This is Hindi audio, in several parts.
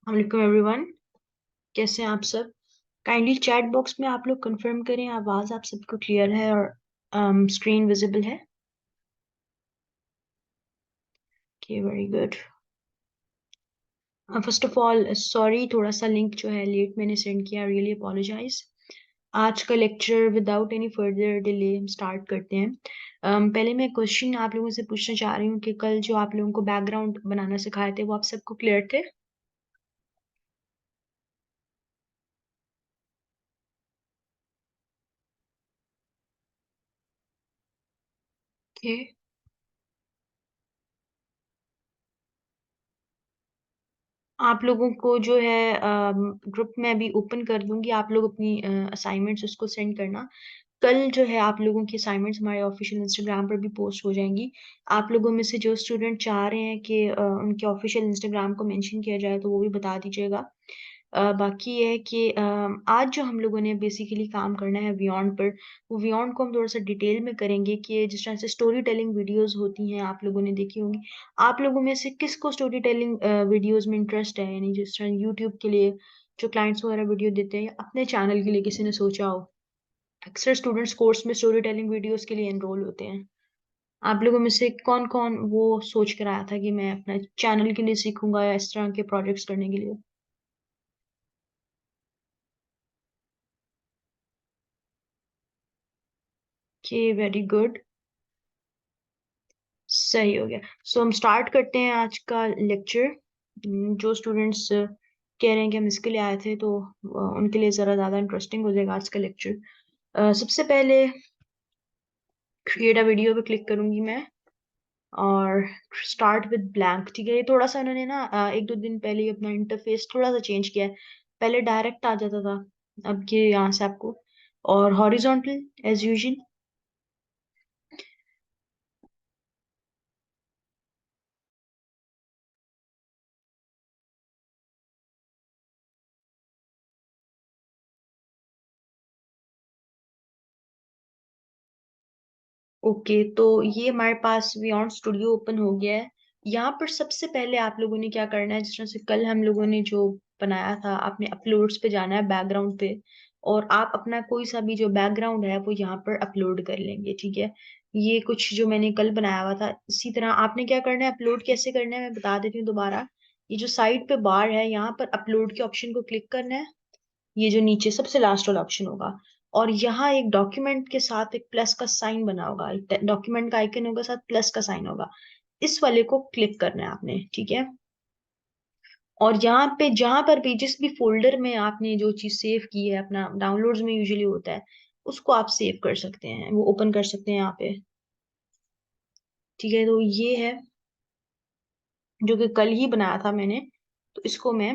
वालेकुम एवरीवन। कैसे हैं आप सब? काइंडली चैट बॉक्स में आप लोग कंफर्म करें आवाज आप सबको क्लियर है और स्क्रीन विजिबल है। Okay, very good. First of all sorry, थोड़ा सा लिंक जो है लेट मैंने सेंड किया, रियली अपोलोजाइज। आज का lecture without any further delay हम स्टार्ट करते हैं। पहले मैं क्वेश्चन आप लोगों से पूछना चाह रही हूँ कि कल जो आप लोगों को बैकग्राउंड बनाना सिखाए थे वो आप सबको क्लियर थे? ओके। आप लोगों को जो है ग्रुप में अभी ओपन कर दूंगी, आप लोग अपनी असाइनमेंट्स उसको सेंड करना। कल जो है आप लोगों की असाइनमेंट्स हमारे ऑफिशियल इंस्टाग्राम पर भी पोस्ट हो जाएंगी। आप लोगों में से जो स्टूडेंट चाह रहे हैं कि उनके ऑफिशियल इंस्टाग्राम को मेंशन किया जाए तो वो भी बता दीजिएगा। बाकी ये है कि आज जो हम लोगों ने बेसिकली काम करना है बियॉन्ड पर, वो बियॉन्ड को हम थोड़ा सा डिटेल में करेंगे कि जिस तरह से स्टोरी टेलिंग वीडियोस होती हैं आप लोगों ने देखी होंगी। आप लोगों में से किसको स्टोरी टेलिंग वीडियोस में इंटरेस्ट है, यानी जिस तरह यूट्यूब के लिए जो क्लाइंट्स वगैरह वीडियो देते हैं या अपने चैनल के लिए किसी ने सोचा हो। अक्सर स्टूडेंट्स कोर्स में स्टोरी टेलिंग वीडियोस के लिए एनरोल होते हैं। आप लोगों में से कौन कौन वो सोच कर आया था कि मैं अपना चैनल के लिए सीखूंगा या इस तरह के प्रोजेक्ट्स करने के लिए? कि वेरी गुड, सही हो गया। सो हम स्टार्ट करते हैं आज का लेक्चर। जो स्टूडेंट्स कह रहे हैं कि हम इसके लिए आए थे तो उनके लिए ज़रा ज़्यादा इंटरेस्टिंग हो जाएगा आज का लेक्चर। सबसे पहले क्रिएट अ वीडियो पे क्लिक करूंगी मैं और स्टार्ट विद ब्लैंक। ठीक है, ये थोड़ा सा इन्होंने ना एक दो दिन पहले ही अपना इंटरफेस थोड़ा सा चेंज किया है। पहले डायरेक्ट आ जाता था, अब ये यहाँ से आपको और हॉरिजॉन्टल एज यूजुअल। ओके, तो ये हमारे पास बियॉन्ड स्टूडियो ओपन हो गया है। यहाँ पर सबसे पहले आप लोगों ने क्या करना है, जिस तरह से कल हम लोगों ने जो बनाया था, आपने अपलोड्स पे जाना है, बैकग्राउंड पे। और आप अपना कोई सा भी जो बैकग्राउंड है वो यहाँ पर अपलोड कर लेंगे। ठीक है, ये कुछ जो मैंने कल बनाया हुआ था, इसी तरह आपने क्या करना है, अपलोड कैसे करना है मैं बता देती हूँ दोबारा। ये जो साइड पे बार है यहाँ पर अपलोड के ऑप्शन को क्लिक करना है। ये जो नीचे सबसे लास्ट वाला ऑप्शन होगा, और यहाँ एक डॉक्यूमेंट के साथ एक प्लस का साइन बना होगा, डॉक्यूमेंट का आइकन होगा, साथ प्लस का साइन होगा। इस वाले को क्लिक करना है आपने। ठीक है, और यहाँ पे जहां पर भी जिस भी फोल्डर में आपने जो चीज सेव की है, अपना डाउनलोड्स में यूजुअली होता है, उसको आप सेव कर सकते हैं, वो ओपन कर सकते हैं यहाँ पे। ठीक है, तो ये है जो कि कल ही बनाया था मैंने। तो इसको मैं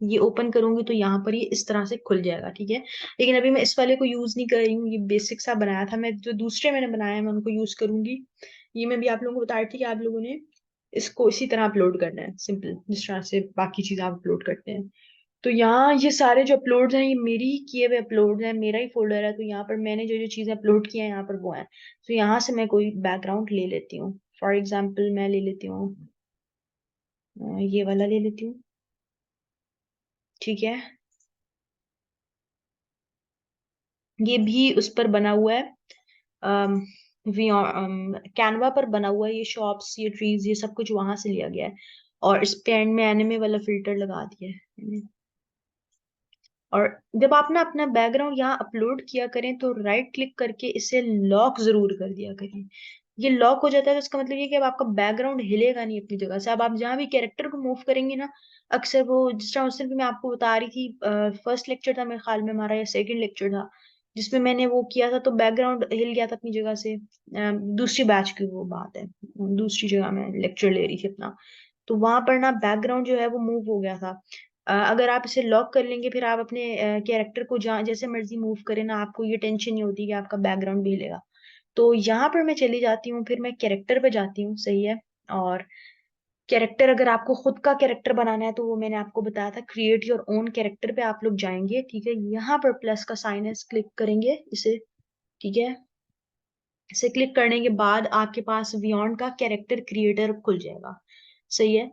ये ओपन करूंगी तो यहाँ पर ये इस तरह से खुल जाएगा। ठीक है, लेकिन अभी मैं इस वाले को यूज नहीं कर रही हूँ, ये बेसिक सा बनाया था। मैं जो दूसरे मैंने बनाया है मैं उनको यूज करूंगी। ये मैं भी आप लोगों को बता रही थी कि आप लोगों ने इसको इसी तरह अपलोड करना है, सिंपल जिस तरह से बाकी चीज आप अपलोड करते हैं। तो यहाँ ये सारे जो अपलोड्स हैं ये मेरी ही किए हुए अपलोड हैं, मेरा ही फोल्डर है। तो यहाँ पर मैंने जो जो चीजें अपलोड की हैं यहाँ पर वो है। तो यहाँ से मैं कोई बैकग्राउंड ले लेती हूँ। फॉर एग्जाम्पल मैं ले लेती हूँ ये वाला ले लेती हूँ। ठीक है, ये भी उस पर बना हुआ है, कैनवा पर बना हुआ है। ये शॉप्स, ये ट्रीज, ये सब कुछ वहां से लिया गया है। और इस पे एंड में एनिमे वाला फिल्टर लगा दिया है। और जब आप ना अपना बैकग्राउंड यहाँ अपलोड किया करें तो राइट क्लिक करके इसे लॉक जरूर कर दिया करें। ये लॉक हो जाता है तो इसका मतलब ये कि अब आपका बैकग्राउंड हिलेगा नहीं अपनी जगह से। अब आप जहाँ भी कैरेक्टर को मूव करेंगे ना, अक्सर वो जिस तरह उस दिन भी मैं आपको बता रही थी, फर्स्ट लेक्चर था मेरे ख्याल में हमारा, या सेकंड लेक्चर था, जिसमें मैंने वो किया था तो बैकग्राउंड हिल गया था अपनी जगह से। दूसरी बैच की वो बात है, दूसरी जगह मैं लेक्चर ले रही थी अपना। तो वहां पर ना बैकग्राउंड जो है वो मूव हो गया था। अगर आप इसे लॉक कर लेंगे फिर आप अपने कैरेक्टर को जहाँ जैसे मर्जी मूव करें ना, आपको ये टेंशन नहीं होती कि आपका बैकग्राउंड भी हिलेगा। तो यहाँ पर मैं चली जाती हूँ, फिर मैं कैरेक्टर पे जाती हूँ, सही है। और कैरेक्टर, अगर आपको खुद का कैरेक्टर बनाना है तो वो मैंने आपको बताया था, क्रिएट योर ओन कैरेक्टर पे आप लोग जाएंगे। ठीक है, यहाँ पर प्लस का साइन है, क्लिक करेंगे इसे। ठीक है, इसे क्लिक करने के बाद आपके पास बियॉन्ड का कैरेक्टर क्रिएटर खुल जाएगा। सही है,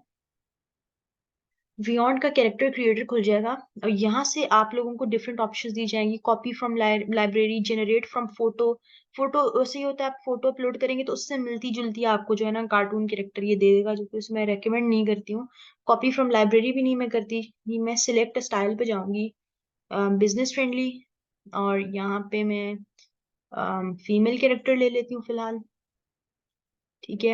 बियॉन्ड का कैरेक्टर क्रिएटर खुल जाएगा और यहाँ से आप लोगों को डिफरेंट ऑप्शंस दी जाएंगी। Copy from library, generate from photo. Photo वैसे ही होता है, आप फोटो अपलोड करेंगे तो उससे मिलती जुलती आपको जो है ना कार्टून कैरेक्टर ये दे देगा, जो कि उसमें रेकमेंड नहीं करती हूँ। कॉपी फ्रॉम लाइब्रेरी भी नहीं मैं करती। ये मैं सिलेक्ट स्टाइल पे जाऊंगी, बिजनेस फ्रेंडली, और यहाँ पे मैं फीमेल कैरेक्टर ले लेती हूँ फिलहाल। ठीक है।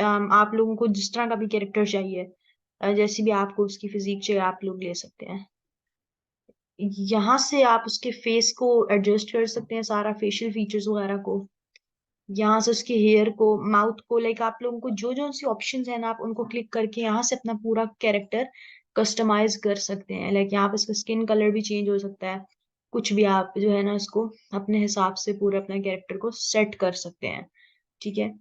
आप लोगों को जिस तरह का भी कैरेक्टर चाहिए, जैसी भी आपको उसकी फिजिक चाहिए, आप लोग ले सकते हैं। यहाँ से आप उसके फेस को एडजस्ट कर सकते हैं, सारा फेशियल फीचर्स वगैरह को। यहाँ से उसके हेयर को, माउथ को, लाइक आप लोगों को जो जो सी ऑप्शंस है ना, आप उनको क्लिक करके यहाँ से अपना पूरा कैरेक्टर कस्टमाइज कर सकते हैं। लाइक यहाँ पे इसका स्किन कलर भी चेंज हो सकता है, कुछ भी आप जो है ना इसको अपने हिसाब से पूरे अपने कैरेक्टर को सेट कर सकते हैं। ठीक है।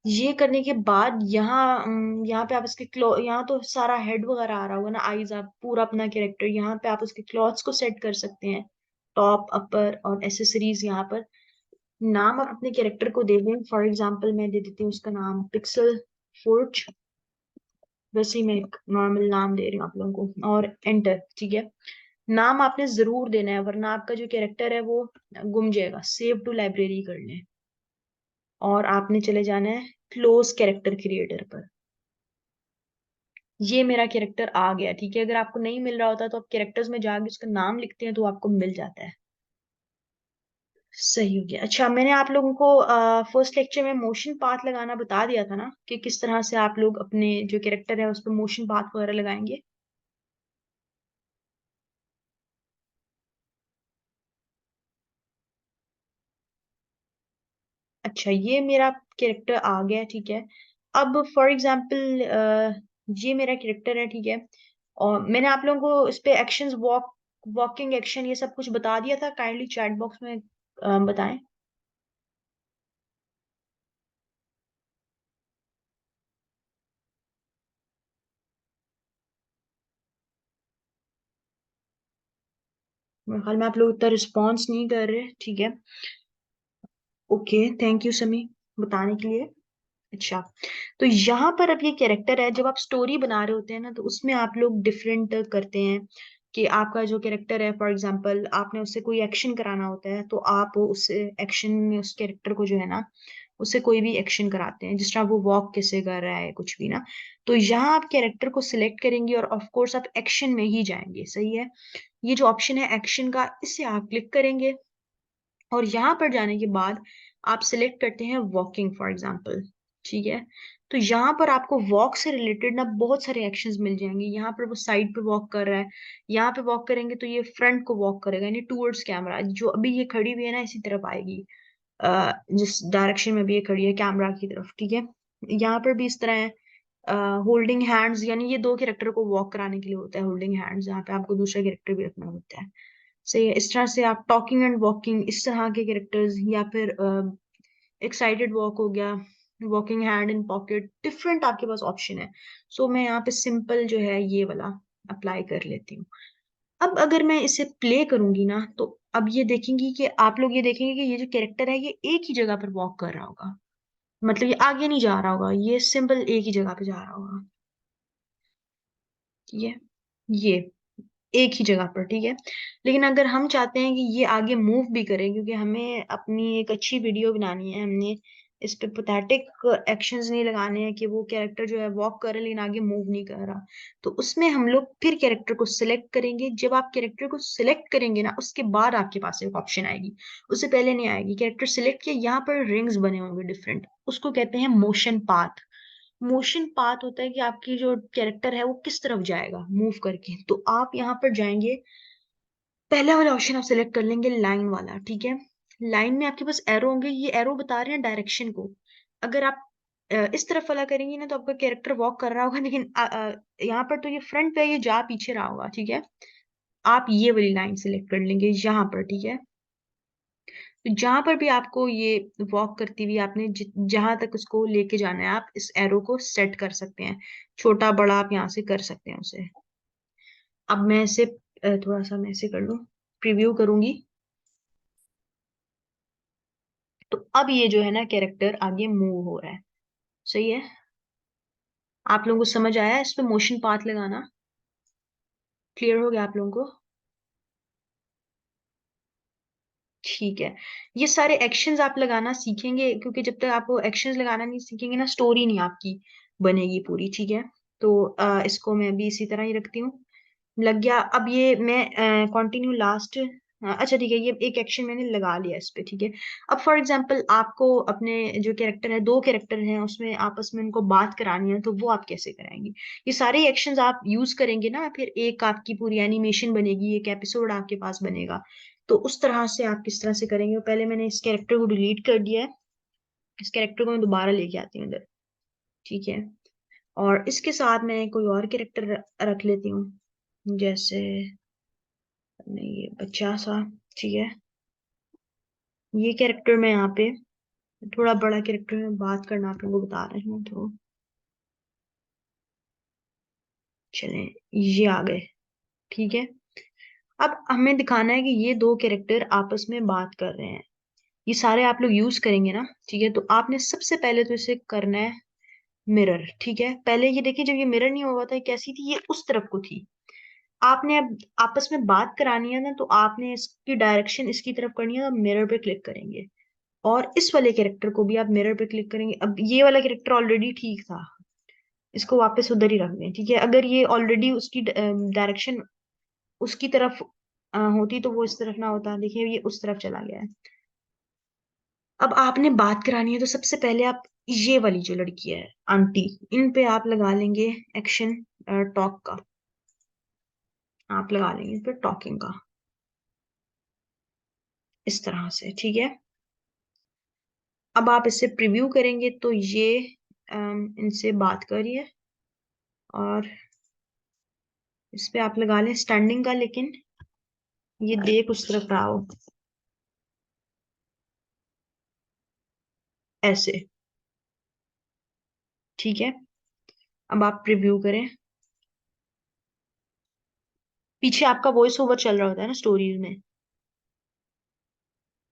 ये करने के बाद यहाँ पे आप इसके क्लॉ, यहाँ तो सारा हेड वगैरह आ रहा होगा ना, आईज, आप पूरा अपना कैरेक्टर, यहाँ पे आप उसके क्लॉथ्स को सेट कर सकते हैं, टॉप, अपर और एसेसरीज। यहाँ पर नाम आप अपने कैरेक्टर को दे दें। फॉर एग्जांपल मैं दे देती हूँ उसका नाम पिक्सल फोर्ज। वैसे ही मैं एक नॉर्मल नाम दे रही हूँ आप लोगों को, और एंटर। ठीक है। नाम आपने जरूर देना है, वरना आपका जो कैरेक्टर है वो गुम जाएगा। सेव टू लाइब्रेरी कर लें और आपने चले जाना है क्लोज कैरेक्टर क्रिएटर पर। ये मेरा कैरेक्टर आ गया। ठीक है। अगर आपको नहीं मिल रहा होता तो आप कैरेक्टर्स में जाके उसका नाम लिखते हैं तो आपको मिल जाता है। सही हो गया। अच्छा, मैंने आप लोगों को फर्स्ट लेक्चर में मोशन पाथ लगाना बता दिया था ना, कि किस तरह से आप लोग अपने जो कैरेक्टर है उस पर मोशन पाथ वगैरह लगाएंगे। अच्छा, ये मेरा कैरेक्टर आ गया। ठीक है। अब फॉर एग्जांपल ये मेरा कैरेक्टर है। ठीक है। और मैंने आप लोगों को इस पे एक्शंस, वॉकिंग एक्शन, ये सब कुछ बता दिया था। काइंडली चैट बॉक्स में बताएं। मेरे ख्याल में आप लोग इतना रिस्पॉन्स नहीं कर रहे। ठीक है। ओके, थैंक यू समी बताने के लिए। अच्छा, तो यहाँ पर अब ये कैरेक्टर है, जब आप स्टोरी बना रहे होते हैं ना तो उसमें आप लोग डिफरेंट करते हैं कि आपका जो कैरेक्टर है, फॉर एग्जांपल आपने उससे कोई एक्शन कराना होता है तो आप उस एक्शन में उस कैरेक्टर को जो है ना उससे कोई भी एक्शन कराते हैं, जिस तरह वो वॉक कैसे कर रहा है, कुछ भी ना। तो यहाँ आप कैरेक्टर को सिलेक्ट करेंगे और ऑफ कोर्स आप एक्शन में ही जाएंगे। सही है। ये जो ऑप्शन है एक्शन का, इससे आप क्लिक करेंगे और यहाँ पर जाने के बाद आप सिलेक्ट करते हैं वॉकिंग फॉर एग्जाम्पल। ठीक है। तो यहाँ पर आपको वॉक से रिलेटेड ना बहुत सारे एक्शंस मिल जाएंगे। यहाँ पर वो साइड पे वॉक कर रहा है, यहाँ पे वॉक करेंगे तो ये फ्रंट को वॉक करेगा, यानी टूवर्ड्स कैमरा। जो अभी ये खड़ी हुई है ना इसी तरफ आएगी, जिस डायरेक्शन में भी ये खड़ी है कैमरा की तरफ। ठीक है। यहाँ पर भी इस तरह है। होल्डिंग हैंड्स, यानी ये दो कैरेक्टर को वॉक कराने के लिए होता है होल्डिंग हैंड्स, यहाँ पे आपको दूसरा कैरेक्टर भी रखना होता है। सही है। इस तरह से आप टॉकिंग एंड वॉकिंग, इस तरह के कैरेक्टर्स, या फिर एक्साइटेड वॉक हो गया, walking hand in pocket, different आपके पास ऑप्शन है। सो मैं यहाँ पे सिंपल जो है ये वाला अप्लाई कर लेती हूँ। अब अगर मैं इसे प्ले करूंगी ना तो अब ये देखेंगी कि आप लोग ये देखेंगे कि ये जो कैरेक्टर है ये एक ही जगह पर वॉक कर रहा होगा। मतलब ये आगे नहीं जा रहा होगा, ये सिंपल एक ही जगह पे जा रहा होगा। ये एक ही जगह पर। ठीक है। लेकिन अगर हम चाहते हैं कि ये आगे मूव भी करे, क्योंकि हमें अपनी एक अच्छी वीडियो बनानी है, हमने इस पे पैथेटिक एक्शंस नहीं लगाने हैं कि वो कैरेक्टर जो है वॉक कर रहा है लेकिन आगे मूव नहीं कर रहा, तो उसमें हम लोग फिर कैरेक्टर को सिलेक्ट करेंगे। जब आप कैरेक्टर को सिलेक्ट करेंगे ना उसके बाद आपके पास एक ऑप्शन आएगी, उससे पहले नहीं आएगी। कैरेक्टर सिलेक्ट किया, यहाँ पर रिंग्स बने होंगे डिफरेंट, उसको कहते हैं मोशन पाथ। मोशन पाथ होता है कि आपकी जो कैरेक्टर है वो किस तरफ जाएगा मूव करके। तो आप यहाँ पर जाएंगे, पहला वाला ऑप्शन आप सिलेक्ट कर लेंगे, लाइन वाला। ठीक है। लाइन में आपके पास एरो होंगे, ये एरो बता रहे हैं डायरेक्शन को। अगर आप इस तरफ वाला करेंगे ना तो आपका कैरेक्टर वॉक कर रहा होगा, लेकिन यहाँ पर तो ये फ्रंट पे है, ये जा पीछे रहा होगा। ठीक है। आप ये वाली लाइन सिलेक्ट कर लेंगे यहाँ पर। ठीक है। तो जहां पर भी आपको ये वॉक करती हुई आपने जहां तक उसको लेके जाना है, आप इस एरो को सेट कर सकते हैं। छोटा बड़ा आप यहाँ से कर सकते हैं उसे। अब मैं इसे थोड़ा सा मैं इसे कर लूं, प्रीव्यू करूंगी। तो अब ये जो है ना कैरेक्टर आगे मूव हो रहा है। सही है। आप लोगों को समझ आया इस पे मोशन पाथ लगाना। क्लियर हो गया आप लोगों को? ठीक है। ये सारे एक्शंस आप लगाना सीखेंगे, क्योंकि जब तक आप वो एक्शंस लगाना नहीं सीखेंगे ना, स्टोरी नहीं आपकी बनेगी पूरी। ठीक है, तो इसको मैं भी इसी तरह ही रखती हूँ। लग गया। अब ये मैं कंटिन्यू लास्ट, अच्छा ठीक है, ये एक एक्शन मैंने लगा लिया इस पे। ठीक है, अब फॉर एग्जांपल आपको अपने जो कैरेक्टर है, दो कैरेक्टर हैं, उसमें आपस में उनको बात करानी है, तो वो आप कैसे कराएंगे? ये सारे एक्शंस आप यूज करेंगे ना, फिर एक आपकी पूरी एनिमेशन बनेगी, एक एपिसोड आपके पास बनेगा। तो उस तरह से आप किस तरह से करेंगे? पहले मैंने इस कैरेक्टर को डिलीट कर दिया है, इस कैरेक्टर को मैं दोबारा लेके आती हूँ इधर। ठीक है, और इसके साथ मैं कोई और कैरेक्टर रख लेती हूँ, जैसे नहीं ये बच्चा सा। ठीक है, ये कैरेक्टर मैं यहाँ पे थोड़ा बड़ा कैरेक्टर में बात करना आप लोगों को बता रही हूँ, तो चलें, ये आ गए। ठीक है, अब हमें दिखाना है कि ये दो कैरेक्टर आपस में बात कर रहे हैं। ये सारे आप लोग यूज करेंगे ना? ठीक है, तो आपने सबसे पहले तो इसे करना है मिरर। ठीक है, पहले ये देखिए, जब ये मिरर नहीं हुआ था, ये कैसी थी? ये उस तरफ को थी। आपने अब आपस में बात करानी है ना, तो आपने इसकी डायरेक्शन इसकी तरफ करनी है, तो मिरर पे क्लिक करेंगे। और इस वाले कैरेक्टर को भी आप मिरर पे क्लिक करेंगे। अब ये वाला कैरेक्टर ऑलरेडी ठीक था, इसको वापस उधर ही रख दें। ठीक है, अगर ये ऑलरेडी उसकी डायरेक्शन उसकी तरफ होती, तो वो इस तरफ ना होता। देखिए, ये उस तरफ चला गया है। अब आपने बात करानी है, तो सबसे पहले आप ये वाली जो लड़की है, आंटी, इन पे आप लगा लेंगे एक्शन टॉक का। आप लगा लेंगे इस पे टॉकिंग का, इस तरह से। ठीक है, अब आप इससे प्रीव्यू करेंगे, तो ये इनसे बात करिए, और इस पे आप लगा लें स्टैंडिंग का, लेकिन ये देख उस तरफ रहा हो, ऐसे। ठीक है, अब आप प्रीव्यू करें। पीछे आपका वॉइस ओवर चल रहा होता है ना स्टोरीज में।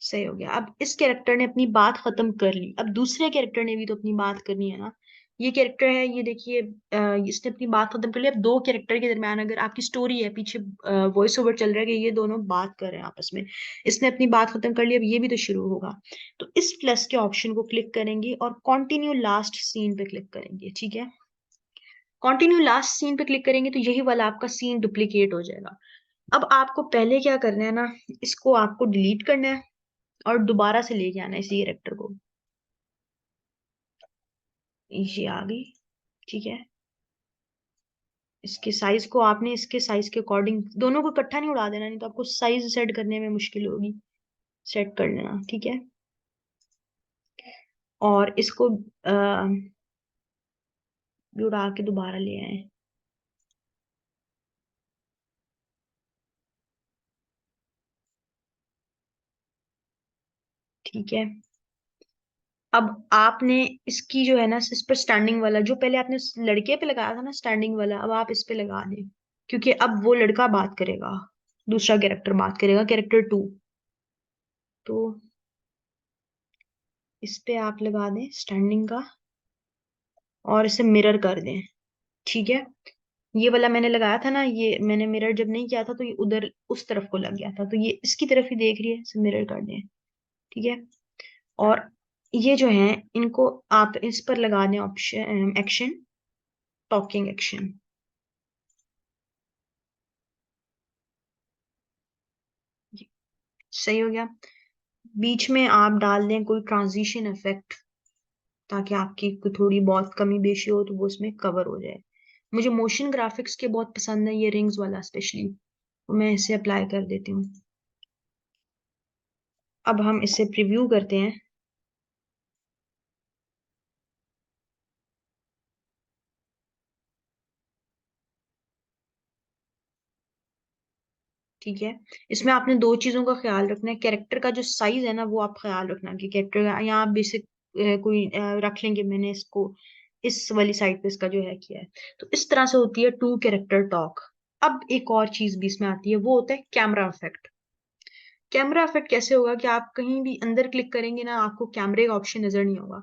सही हो गया। अब इस कैरेक्टर ने अपनी बात खत्म कर ली, अब दूसरे कैरेक्टर ने भी तो अपनी बात करनी है ना। ये कैरेक्टर है, ये देखिए, इसने अपनी बात खत्म कर ली। अब दो कैरेक्टर के दरमियान अगर आपकी स्टोरी है, पीछे वॉइस ओवर चल रहा है कि ये दोनों बात कर रहे हैं आपस में, इसने अपनी बात खत्म कर ली, अब ये भी तो शुरू होगा। तो इस प्लस के ऑप्शन को क्लिक करेंगे और कॉन्टिन्यू लास्ट सीन पे क्लिक करेंगे। ठीक है, कॉन्टिन्यू लास्ट सीन पे क्लिक करेंगे, तो यही वाला आपका सीन डुप्लीकेट हो जाएगा। अब आपको पहले क्या करना है ना, इसको आपको डिलीट करना है और दोबारा से लेके आना है इसी कैरेक्टर को। ये आ गई। ठीक है, इसके साइज को आपने इसके साइज के अकॉर्डिंग, दोनों को इकट्ठा नहीं उड़ा देना, नहीं तो आपको साइज सेट करने में मुश्किल होगी। सेट कर लेना। ठीक है, और इसको भी उड़ा के दोबारा ले आए। ठीक है, अब आपने इसकी जो है ना, इस पर स्टैंडिंग वाला, जो पहले आपने उस लड़के पे लगाया था ना स्टैंडिंग वाला, अब आप इस पे लगा दें, क्योंकि अब वो लड़का बात करेगा, दूसरा कैरेक्टर बात करेगा, कैरेक्टर टू। तो इस पे आप लगा दें स्टैंडिंग का, और इसे मिरर कर दें। ठीक है, ये वाला मैंने लगाया था ना, ये मैंने मिरर जब नहीं किया था, तो ये उधर उस तरफ को लग गया था, तो ये इसकी तरफ ही देख रही है, इसे मिरर कर दें। ठीक है, और ये जो है, इनको आप इस पर लगा दें ऑप्शन एक्शन, टॉकिंग एक्शन। सही हो गया। बीच में आप डाल दें कोई ट्रांजिशन इफेक्ट, ताकि आपकी कोई थोड़ी बहुत कमी बेशी हो तो वो उसमें कवर हो जाए। मुझे मोशन ग्राफिक्स के बहुत पसंद है, ये रिंग्स वाला स्पेशली, तो मैं इसे अप्लाई कर देती हूँ। अब हम इसे प्रीव्यू करते हैं। ठीक है, इसमें आपने दो चीजों का ख्याल रखना है। कैरेक्टर का जो साइज है ना, वो आप ख्याल रखना कि कैरेक्टर का, यहाँ आप बेसिक कोई रख लेंगे, मैंने इसको इस वाली साइड पे इसका जो है किया है। तो इस तरह से होती है टू कैरेक्टर टॉक। अब एक और चीज भी इसमें आती है, वो होता है कैमरा इफेक्ट। कैमरा इफेक्ट कैसे होगा कि आप कहीं भी अंदर क्लिक करेंगे ना, आपको कैमरे का ऑप्शन नजर नहीं होगा,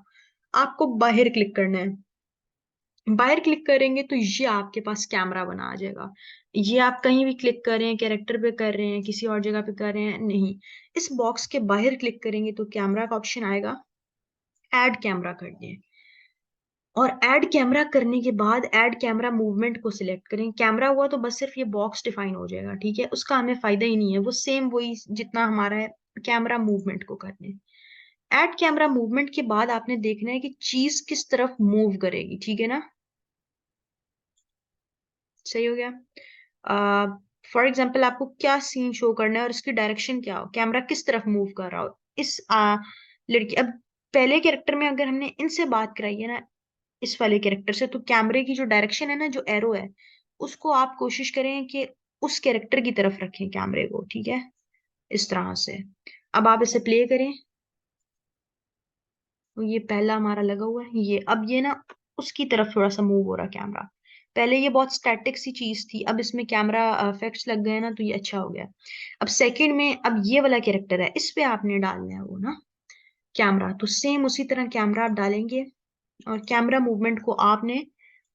आपको बाहर क्लिक करना है। बाहर क्लिक करेंगे तो ये आपके पास कैमरा बना आ जाएगा। ये आप कहीं भी क्लिक कर रहे हैं, कैरेक्टर पे कर रहे हैं, किसी और जगह पे कर रहे हैं, नहीं, इस बॉक्स के बाहर क्लिक करेंगे तो कैमरा का ऑप्शन आएगा। ऐड कैमरा कर दें, और ऐड कैमरा करने के बाद ऐड कैमरा मूवमेंट को सिलेक्ट करें। कैमरा हुआ तो बस सिर्फ ये बॉक्स डिफाइन हो जाएगा, ठीक है, उसका हमें फायदा ही नहीं है, वो सेम वही जितना हमारा है, कैमरा मूवमेंट को करने। ऐड कैमरा मूवमेंट के बाद आपने देखना है कि चीज किस तरफ मूव करेगी, ठीक है ना। सही हो गया। फॉर एग्जाम्पल आपको क्या सीन शो करना है और इसकी डायरेक्शन क्या हो, कैमरा किस तरफ मूव कर रहा हो, इस लड़की, अब पहले कैरेक्टर में अगर हमने इनसे बात कराई है ना, इस वाले कैरेक्टर से, तो कैमरे की जो डायरेक्शन है ना, जो एरो है, उसको आप कोशिश करें कि उस कैरेक्टर की तरफ रखें कैमरे को, ठीक है, इस तरह से। अब आप इसे प्ले करें, तो ये पहला हमारा लगा हुआ है, ये अब ये ना उसकी तरफ थोड़ा सा मूव हो रहा कैमरा। पहले ये बहुत स्टैटिक सी चीज थी, अब इसमें कैमरा इफेक्ट्स लग गए ना, तो ये अच्छा हो गया। अब सेकंड में, अब ये वाला कैरेक्टर है, इस पे आपने डालना है वो ना कैमरा, तो सेम उसी तरह कैमरा आप डालेंगे, और कैमरा मूवमेंट को आपने,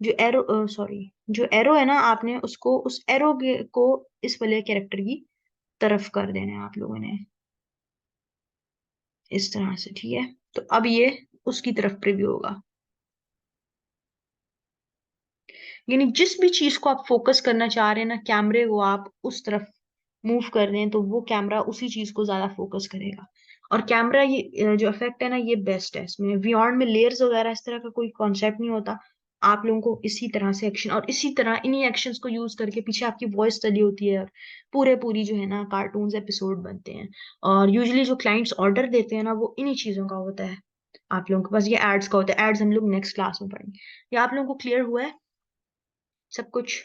जो एरो, सॉरी, जो एरो है ना, आपने उसको, उस एरो को इस वाले कैरेक्टर की तरफ कर देना है आप लोगों ने, इस तरह से, ठीक है। तो अब ये उसकी तरफ प्रिव्यू होगा, यानी जिस भी चीज को आप फोकस करना चाह रहे हैं ना, कैमरे को आप उस तरफ मूव कर रहे हैं, तो वो कैमरा उसी चीज को ज्यादा फोकस करेगा। और कैमरा ये जो इफेक्ट है ना, ये बेस्ट है इसमें, बियॉन्ड में लेयर्स वगैरह इस तरह का कोई कॉन्सेप्ट नहीं होता। आप लोगों को इसी तरह से एक्शन, और इसी तरह इन्हीं एक्शंस को यूज करके पीछे आपकी वॉइस चली होती है, और पूरे पूरी जो है ना कार्टून्स एपिसोड बनते हैं। और यूजुअली जो क्लाइंट्स ऑर्डर देते हैं ना, वो इन्हीं चीजों का होता है। आप लोगों के पास ये एड्स का होता है, एड्स हम लोग नेक्स्ट क्लास में पढ़ेंगे। ये आप लोगों को क्लियर हुआ है सब कुछ?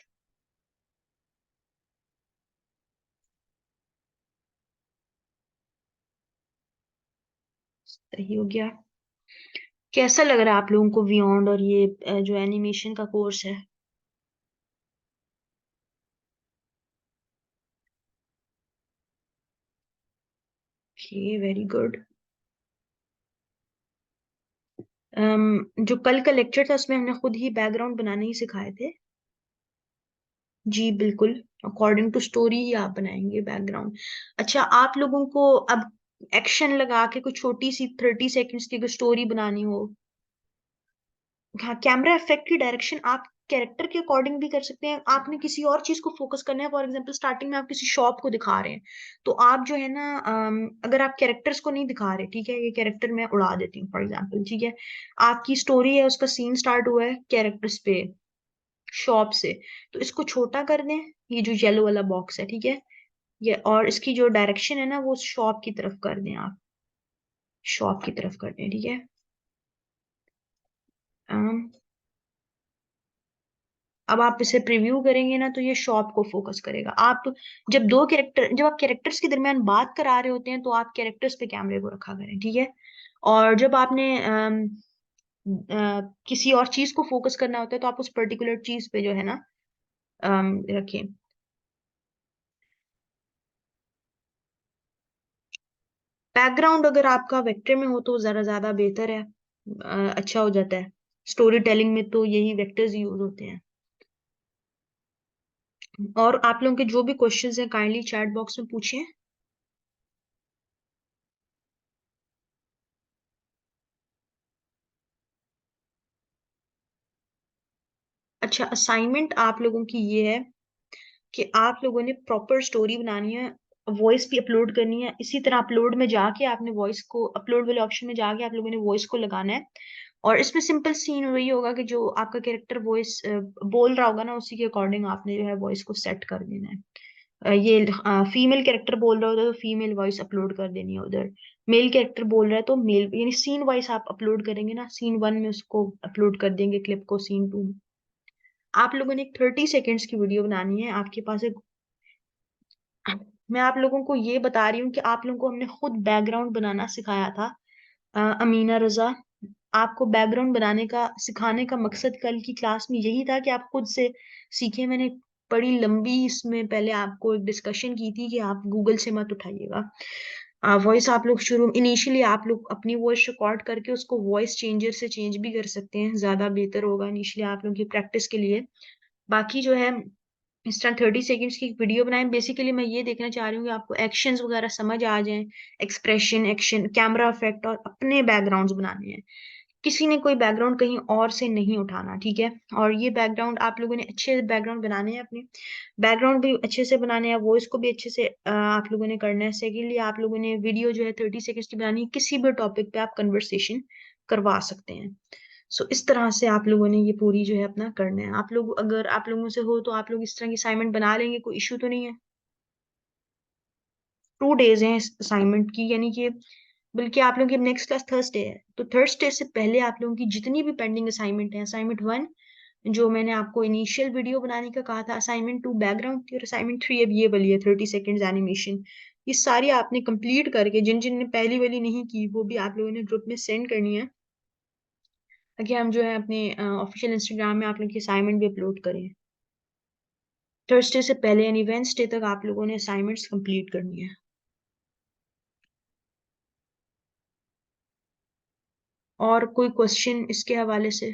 सही हो गया। कैसा लग रहा है आप लोगों को बियॉन्ड और ये जो एनिमेशन का कोर्स है? Okay, very good. जो कल का लेक्चर था उसमें हमने खुद ही बैकग्राउंड बनाने ही सिखाए थे। जी बिल्कुल, अकॉर्डिंग टू स्टोरी ही आप बनाएंगे बैकग्राउंड। अच्छा, आप लोगों को अब एक्शन लगा के कुछ छोटी सी 30 सेकेंड्स की स्टोरी बनानी हो, हाँ, कैमरा इफेक्ट की डायरेक्शन आप कैरेक्टर के अकॉर्डिंग भी कर सकते हैं। आपने किसी और चीज को फोकस करना है, फॉर एग्जांपल स्टार्टिंग में आप किसी शॉप को दिखा रहे हैं, तो आप जो है ना, अगर आप कैरेक्टर्स को नहीं दिखा रहे, ठीक है, ये कैरेक्टर मैं उड़ा देती हूँ फॉर एग्जांपल, ठीक है, आपकी स्टोरी है, उसका सीन स्टार्ट हुआ है कैरेक्टर्स पे, शॉप से, तो इसको छोटा कर दें, ये जो येलो वाला बॉक्स है, ठीक है, ये, और इसकी जो डायरेक्शन है ना, वो शॉप की तरफ कर दें आप, शॉप की तरफ कर दें, ठीक है। अब आप इसे प्रीव्यू करेंगे ना, तो ये शॉप को फोकस करेगा। आप जब आप कैरेक्टर्स के दरमियान बात करा रहे होते हैं, तो आप कैरेक्टर्स पे कैमरे को रखा करें, ठीक है। और जब आपने किसी और चीज को फोकस करना होता है, तो आप उस पर्टिकुलर चीज पे जो है ना रखें। बैकग्राउंड अगर आपका वेक्टर में हो तो जरा ज्यादा बेहतर है, अच्छा हो जाता है। स्टोरी टेलिंग में तो यही वेक्टर्स यूज होते हैं। और आप लोगों के जो भी क्वेश्चंस हैं, काइंडली चैट बॉक्स में पूछें। अच्छा, असाइनमेंट आप लोगों की ये है कि आप लोगों ने प्रॉपर स्टोरी बनानी है, वॉइस भी अपलोड करनी है, इसी तरह अपलोड में जाके आपने वॉइस को, अपलोड वाले ऑप्शन में जाके आप लोगों ने वॉइस को लगाना है। और इसमें सिंपल सीन वही होगा कि जो आपका कैरेक्टर वॉइस बोल रहा होगा ना, उसी के अकॉर्डिंग आपने जो है वॉइस को सेट कर देना है। ये फीमेल कैरेक्टर बोल रहा होता है तो फीमेल वॉइस अपलोड कर देनी है उधर, मेल कैरेक्टर बोल रहा है तो मेल, यानी सीन वाइज आप अपलोड करेंगे ना, सीन 1 में उसको अपलोड कर देंगे क्लिप को, सीन 2 में। आप लोगों ने एक 30 सेकेंड्स की वीडियो बनानी है, आपके पास एक, मैं आप लोगों को ये बता रही हूँ कि आप लोगों को हमने खुद बैकग्राउंड बनाना सिखाया था। अमीना रजा, आपको बैकग्राउंड बनाने का सिखाने का मकसद कल की क्लास में यही था कि आप खुद से सीखें। मैंने बड़ी लंबी इसमें पहले आपको एक डिस्कशन की थी कि आप गूगल से मत उठाइएगा। वॉइस आप लोग शुरू इनिशियली आप लोग अपनी वॉइस रिकॉर्ड करके उसको वॉइस चेंजर से चेंज भी कर सकते हैं, ज़्यादा बेहतर होगा इनिशियली आप लोगों की प्रैक्टिस के लिए। बाकी जो है इस तरह 30 सेकेंड्स की वीडियो बनाएं। बेसिकली मैं ये देखना चाह रही हूँ कि आपको एक्शंस वगैरह समझ आ जाएं, एक्सप्रेशन, एक्शन, कैमरा इफेक्ट, और अपने बैकग्राउंड्स बनाने हैं। किसी ने कोई बैकग्राउंड कहीं और से नहीं उठाना, ठीक है। और ये बैकग्राउंड आप लोगों ने अच्छे बैकग्राउंड बनाने हैं, अपने बैकग्राउंड भी अच्छे से बनाने हैं, वॉइस को भी अच्छे से आप लोगों ने करना है। सेकेंडली आप लोगों ने वीडियो जो है 30 सेकेंड्स की बनानी है, किसी भी टॉपिक पे आप कन्वर्सेशन करवा सकते हैं। सो इस तरह से आप लोगों ने ये पूरी जो है अपना करना है। आप लोग अगर आप लोगों से हो तो आप लोग इस तरह की असाइनमेंट बना लेंगे, कोई इशू तो नहीं है। 2 डेज हैं इस असाइनमेंट की, यानी कि बल्कि आप लोगों की नेक्स्ट क्लास थर्सडे है, तो थर्सडे से पहले आप लोगों की जितनी भी पेंडिंग असाइनमेंट है, असाइनमेंट 1 जो मैंने आपको इनिशियल वीडियो बनाने का कहा था, असाइनमेंट 2 बैकग्राउंड थी, और असाइनमेंट 3 अब ये वाली है 30 सेकेंड्स एनिमेशन। ये सारी आपने कंप्लीट करके, जिन जिन ने पहली वाली नहीं की वो भी आप लोगों ने ग्रुप में सेंड करनी है, ताकि हम जो है अपने ऑफिशियल इंस्टाग्राम में आप लोगों की असाइनमेंट भी अपलोड करें। थर्सडे से पहले यानी वेंसडे तक आप लोगों ने असाइनमेंट्स कंप्लीट करनी है। और कोई क्वेश्चन इसके हवाले से?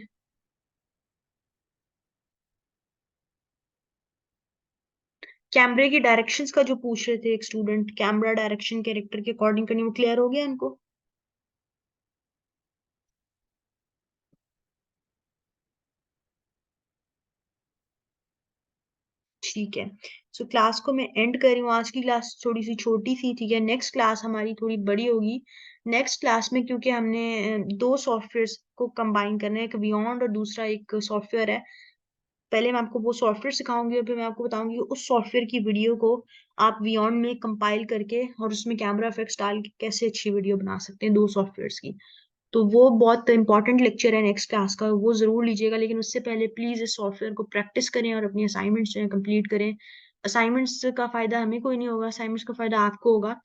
कैमरे की डायरेक्शंस का जो पूछ रहे थे एक स्टूडेंट, कैमरा डायरेक्शन कैरेक्टर के अकॉर्डिंग करनी, वो क्लियर हो गया इनको? ठीक है। सो क्लास को मैं एंड कर रही हूँ। आज की क्लास थोड़ी सी छोटी सी, ठीक है। नेक्स्ट क्लास हमारी थोड़ी बड़ी होगी। नेक्स्ट क्लास में क्योंकि हमने 2 सॉफ्टवेयर को कंबाइन करना है, एक बियॉन्ड और दूसरा एक सॉफ्टवेयर है। पहले मैं आपको वो सॉफ्टवेयर सिखाऊंगी और फिर मैं आपको बताऊंगी कि उस सॉफ्टवेयर की वीडियो को आप बियॉन्ड में कंपाइल करके और उसमें कैमरा इफेक्ट्स डाल के कैसे अच्छी वीडियो बना सकते हैं 2 सॉफ्टवेयर्स की। तो वो बहुत इंपॉर्टेंट लेक्चर है नेक्स्ट क्लास का, वो जरूर लीजिएगा। लेकिन उससे पहले प्लीज इस सॉफ्टवेयर को प्रैक्टिस करें और अपनी असाइनमेंट्स जो है कंप्लीट करें। असाइनमेंट्स का फायदा हमें कोई नहीं होगा, असाइनमेंट्स का फायदा आपको होगा।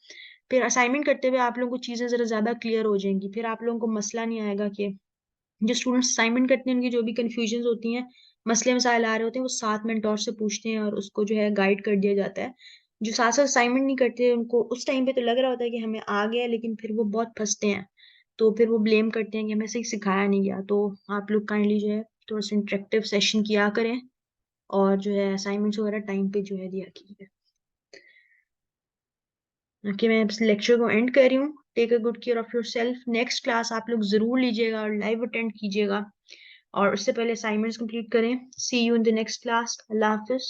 फिर असाइनमेंट करते हुए आप लोगों को चीजें जरा ज्यादा क्लियर हो जाएंगी, फिर आप लोगों को मसला नहीं आएगा कि जो स्टूडेंट्स असाइनमेंट करते हैं उनकी जो भी कंफ्यूजन होती हैं, मसले मसाइल आ रहे होते हैं, वो साथ मेंटोर से पूछते हैं और उसको जो है गाइड कर दिया जाता है। जो साथ साथ असाइनमेंट नहीं करते उनको उस टाइम पे तो लग रहा होता है कि हमें आ गया, लेकिन फिर वो बहुत फंसते हैं। तो फिर वो ब्लेम करते हैं कि हमें सही सिखाया नहीं गया। तो आप लोग काइंडली जो है थोड़ा सा इंटरेक्टिव सेशन किया करें, और जो है असाइनमेंट्स वगैरह टाइम पे जो है दिया कीजिए। कि मैं लेक्चर को एंड कर रही हूँ। Take a good care of your self. Next class आप लोग जरूर लीजिएगा और लाइव अटेंड कीजिएगा, और उससे पहले असाइनमेंट्स कंप्लीट करें। See you in the next class. अल्लाह हाफिज।